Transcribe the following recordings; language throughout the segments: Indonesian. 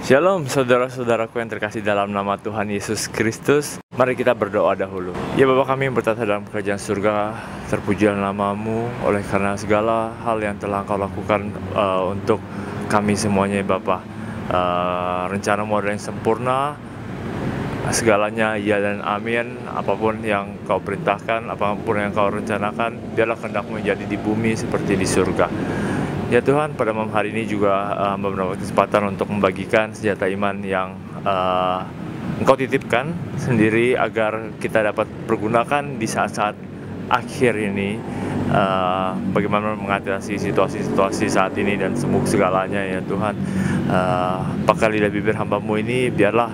Shalom saudara-saudaraku yang terkasih dalam nama Tuhan Yesus Kristus. Mari kita berdoa dahulu. Ya Bapa kami yang bertata dalam kerajaan surga, terpujilah nama-Mu oleh karena segala hal yang telah Engkau lakukan untuk kami semuanya ya Bapa. Rencana-Mu adalah yang sempurna, segalanya ya dan amin. Apapun yang Kau perintahkan, apapun yang Kau rencanakan, biarlah kehendak-Mu menjadi di bumi seperti di surga. Ya Tuhan, pada malam hari ini juga mendapat kesempatan untuk membagikan senjata iman yang Engkau titipkan sendiri agar kita dapat pergunakan di saat-saat akhir ini, bagaimana mengatasi situasi-situasi saat ini dan segalanya ya Tuhan. Pakai lidah bibir hamba-Mu ini, biarlah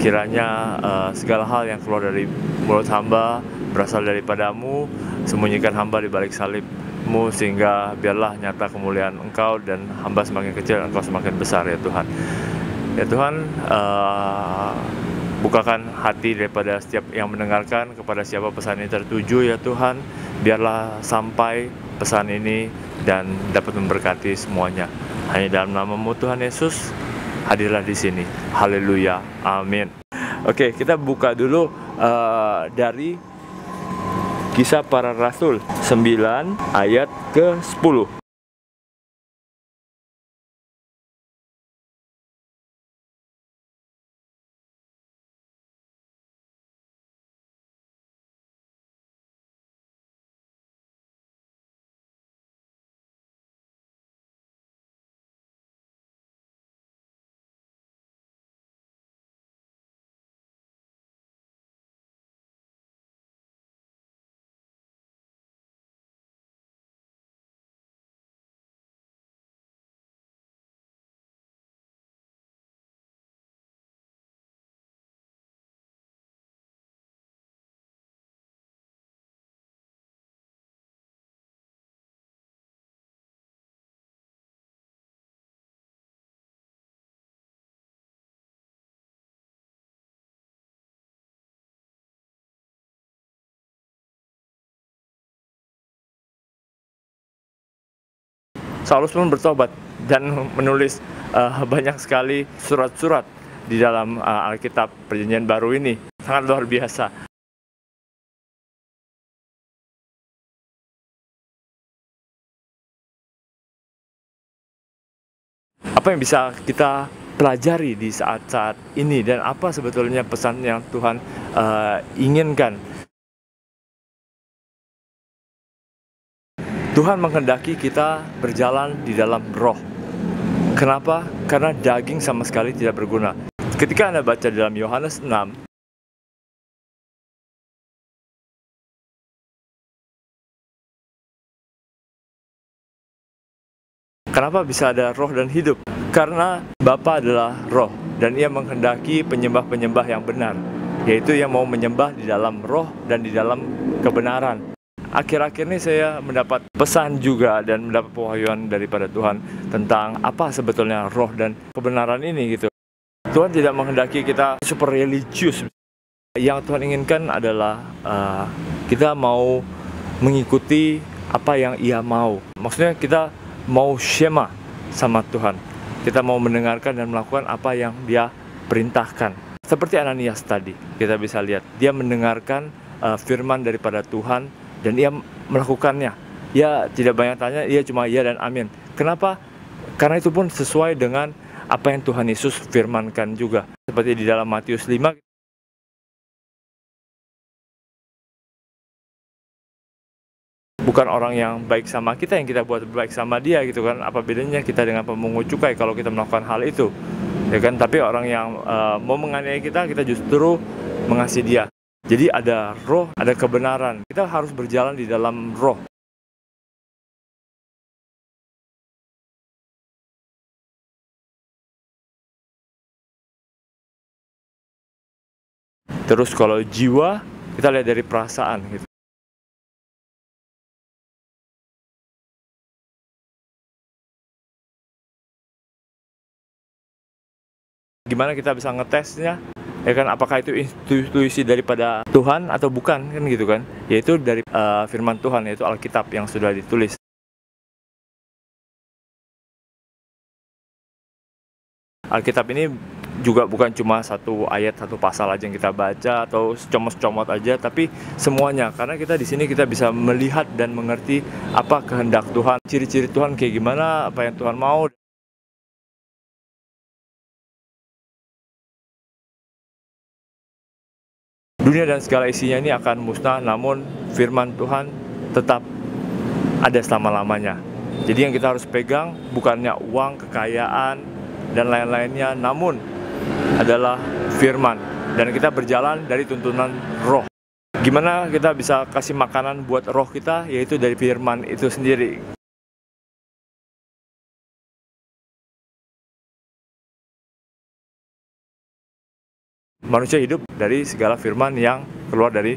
kiranya segala hal yang keluar dari mulut hamba berasal daripada-Mu, sembunyikan hamba di balik salib-Mu, sehingga biarlah nyata kemuliaan Engkau dan hamba semakin kecil, Engkau semakin besar ya Tuhan. Ya Tuhan, bukakan hati daripada setiap yang mendengarkan kepada siapa pesan ini tertuju ya Tuhan. Biarlah sampai pesan ini dan dapat memberkati semuanya. Hanya dalam nama-Mu Tuhan Yesus, hadirlah di sini. Haleluya, amin. Oke, kita buka dulu dari Kisah Para Rasul 9 ayat ke-10. Saulus pun bertobat dan menulis banyak sekali surat-surat di dalam Alkitab Perjanjian Baru ini. Sangat luar biasa. Apa yang bisa kita pelajari di saat-saat ini dan apa sebetulnya pesan yang Tuhan inginkan? Tuhan menghendaki kita berjalan di dalam roh. Kenapa? Karena daging sama sekali tidak berguna. Ketika Anda baca dalam Yohanes 6, kenapa bisa ada roh dan hidup? Karena Bapa adalah roh dan Ia menghendaki penyembah-penyembah yang benar, yaitu yang mau menyembah di dalam roh dan di dalam kebenaran. Akhir-akhir ini saya mendapat pesan juga dan mendapat pewahyuan daripada Tuhan tentang apa sebetulnya roh dan kebenaran ini gitu. Tuhan tidak menghendaki kita super religius. Yang Tuhan inginkan adalah kita mau mengikuti apa yang Ia mau. Maksudnya kita mau shema sama Tuhan. Kita mau mendengarkan dan melakukan apa yang Dia perintahkan. Seperti Ananias tadi, kita bisa lihat dia mendengarkan firman daripada Tuhan dan ia melakukannya. Ia tidak banyak tanya, ia cuma ya dan amin. Kenapa? Karena itu pun sesuai dengan apa yang Tuhan Yesus firmankan juga. Seperti di dalam Matius 5. Bukan orang yang baik sama kita yang kita buat baik sama dia gitu kan. Apa bedanya kita dengan pemungut cukai kalau kita melakukan hal itu? Ya kan, tapi orang yang mau menganiaya kita justru mengasihi dia. Jadi ada roh, ada kebenaran. Kita harus berjalan di dalam roh. Terus kalau jiwa, kita lihat dari perasaan gitu. Gimana kita bisa ngetesnya? Ya kan, apakah itu intuisi daripada Tuhan atau bukan kan gitu kan? Yaitu dari firman Tuhan, yaitu Alkitab yang sudah ditulis. Alkitab ini juga bukan cuma satu ayat, satu pasal aja yang kita baca atau secomot-comot aja, tapi semuanya. Karena kita di sini kita bisa melihat dan mengerti apa kehendak Tuhan, ciri-ciri Tuhan kayak gimana, apa yang Tuhan mau. Dunia dan segala isinya ini akan musnah, namun firman Tuhan tetap ada selama-lamanya. Jadi yang kita harus pegang bukannya uang, kekayaan, dan lain-lainnya, namun adalah firman. Dan kita berjalan dari tuntunan roh. Gimana kita bisa kasih makanan buat roh kita, yaitu dari firman itu sendiri. Manusia hidup dari segala firman yang keluar dari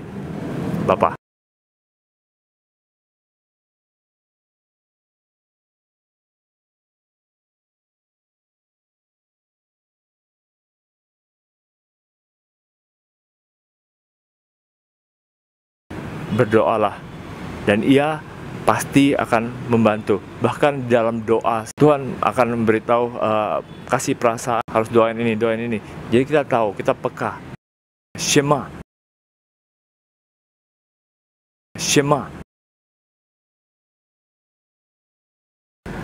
Bapa. Berdoalah, dan Ia pasti akan membantu. Bahkan di dalam doa Tuhan akan memberitahu kasih perasaan, harus doain ini, doain ini. Jadi kita tahu, kita peka. Shema. Shema.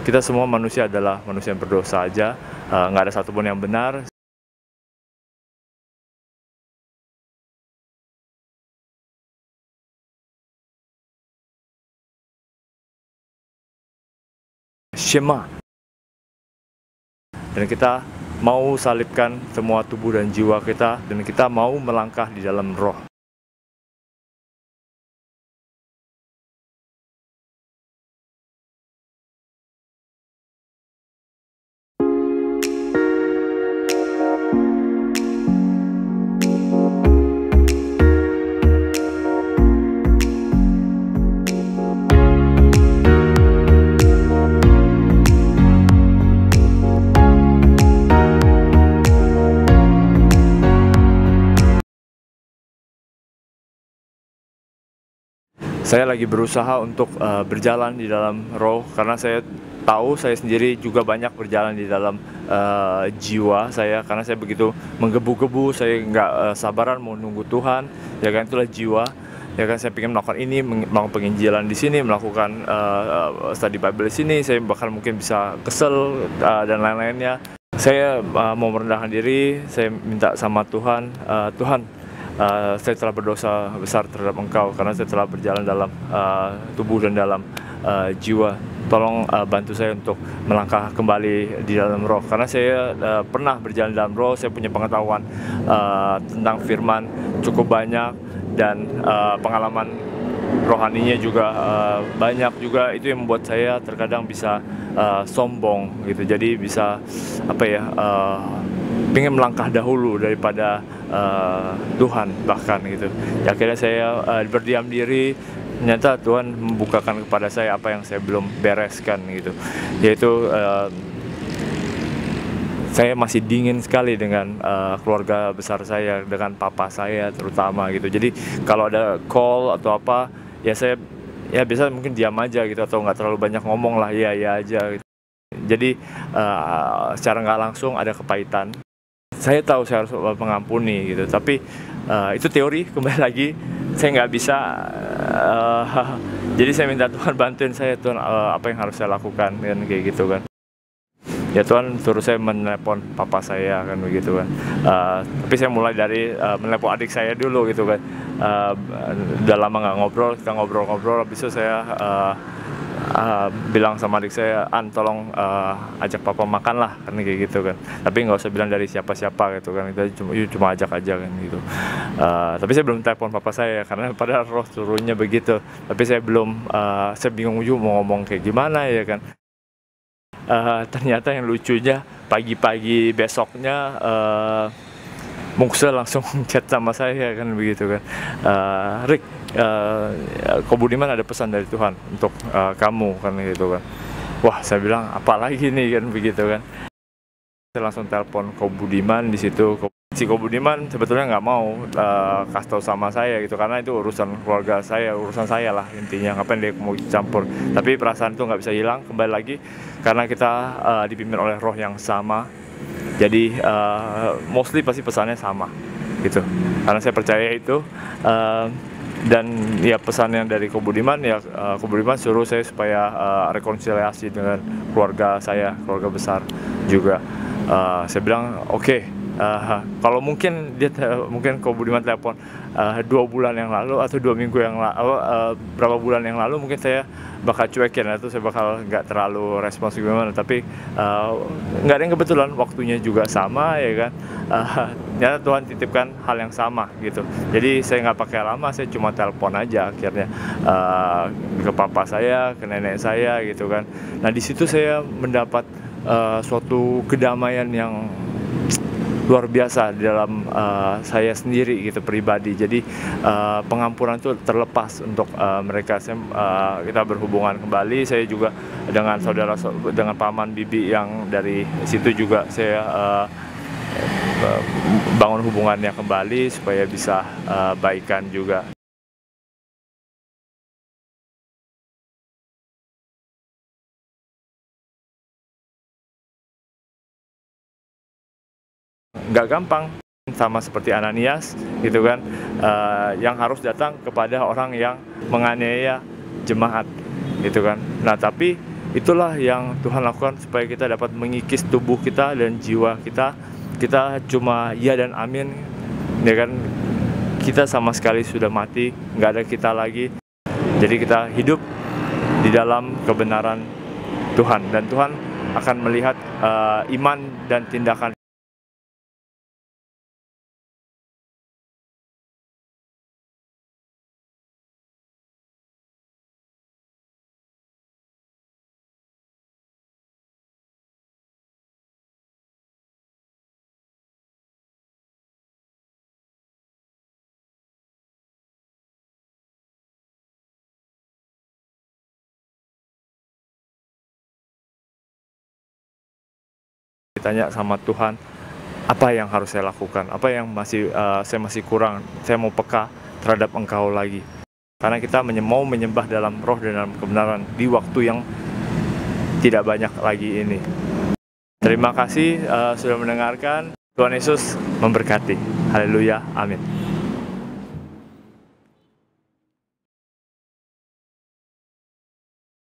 Kita semua manusia adalah manusia yang berdosa aja, nggak ada satupun yang benar. Shema. Dan kita mau salibkan semua tubuh dan jiwa kita, dan kita mau melangkah di dalam roh. Saya lagi berusaha untuk berjalan di dalam roh, karena saya tahu saya sendiri juga banyak berjalan di dalam jiwa saya, karena saya begitu menggebu-gebu, saya nggak sabaran mau nunggu Tuhan, ya kan, itulah jiwa. Ya kan, saya ingin melakukan ini, melakukan penginjilan di sini, melakukan study Bible di sini, saya bahkan mungkin bisa kesel dan lain-lainnya. Saya mau merendahkan diri, saya minta sama Tuhan, Tuhan, saya telah berdosa besar terhadap Engkau, karena saya telah berjalan dalam tubuh dan dalam jiwa. Tolong bantu saya untuk melangkah kembali di dalam roh, karena saya pernah berjalan dalam roh, saya punya pengetahuan tentang firman cukup banyak, dan pengalaman rohaninya juga banyak juga. Itu yang membuat saya terkadang bisa sombong gitu, jadi bisa pengen melangkah dahulu daripada Tuhan bahkan gitu. Ya, akhirnya saya berdiam diri. Ternyata Tuhan membukakan kepada saya apa yang saya belum bereskan gitu, yaitu saya masih dingin sekali dengan keluarga besar saya, dengan papa saya terutama gitu. Jadi kalau ada call atau apa, ya saya biasa mungkin diam aja gitu, atau nggak terlalu banyak ngomong lah, ya aja gitu. Jadi secara nggak langsung ada kepahitan. Saya tahu saya harus mengampuni gitu, tapi itu teori, kembali lagi saya nggak bisa. Jadi saya minta Tuhan bantuin saya, Tuhan, apa yang harus saya lakukan kan, kayak gitu kan. Ya Tuhan suruh saya menelepon papa saya kan, begitu kan. Tapi saya mulai dari menelepon adik saya dulu gitu kan. Udah lama nggak ngobrol, kita ngobrol-ngobrol, habis itu saya bilang sama adik saya, tolong ajak papa makan lah kan, kayak gitu kan. Tapi nggak usah bilang dari siapa-siapa gitu kan, kita cuma ajak aja kan gitu. Tapi saya belum telepon papa saya, karena pada roh suruhnya begitu. Tapi saya belum, saya bingung juga mau ngomong kayak gimana ya kan. Ternyata yang lucunya pagi-pagi besoknya Mukse langsung chat sama saya kan, begitu kan. Rick, Ko Budiman ada pesan dari Tuhan untuk kamu kan, gitu kan. Wah, saya bilang apa lagi nih kan, begitu kan. Saya langsung telepon Ko Budiman di situ. Si Ko Budiman sebetulnya nggak mau kasih tahu sama saya gitu, karena itu urusan keluarga saya, urusan saya lah intinya, ngapain dia mau campur. Tapi perasaan itu nggak bisa hilang, kembali lagi karena kita dipimpin oleh roh yang sama. Jadi mostly pasti pesannya sama gitu, karena saya percaya itu. Dan ya pesan yang dari Ko Budiman ya, Ko Budiman suruh saya supaya rekonsiliasi dengan keluarga saya, keluarga besar juga. Saya bilang oke, kalau mungkin mungkin Ko Budiman telepon 2 bulan yang lalu atau 2 minggu yang lalu, berapa bulan yang lalu, mungkin saya bakal cuekin atau saya bakal nggak terlalu respons gimana. Tapi nggak ada yang kebetulan, waktunya juga sama ya kan. Ternyata Tuhan titipkan hal yang sama gitu. Jadi saya nggak pakai lama, saya cuma telepon aja akhirnya ke papa saya, ke nenek saya gitu kan. Nah di situ saya mendapat suatu kedamaian yang luar biasa di dalam saya sendiri gitu, pribadi. Jadi pengampunan itu terlepas untuk mereka. Kita berhubungan kembali. Saya juga dengan dengan paman bibi yang dari situ juga saya bangun hubungannya kembali supaya bisa baikan juga. Nggak gampang, sama seperti Ananias gitu kan, yang harus datang kepada orang yang menganiaya jemaat gitu kan. Nah tapi itulah yang Tuhan lakukan supaya kita dapat mengikis tubuh kita dan jiwa kita. Kita cuma ya dan amin ya kan, kita sama sekali sudah mati, nggak ada kita lagi. Jadi kita hidup di dalam kebenaran Tuhan, dan Tuhan akan melihat iman dan tindakan. Ditanya sama Tuhan, apa yang harus saya lakukan, apa yang saya masih kurang, saya mau peka terhadap Engkau lagi. Karena kita mau menyembah dalam roh dan dalam kebenaran di waktu yang tidak banyak lagi ini. Terima kasih sudah mendengarkan. Tuhan Yesus memberkati. Haleluya, amin.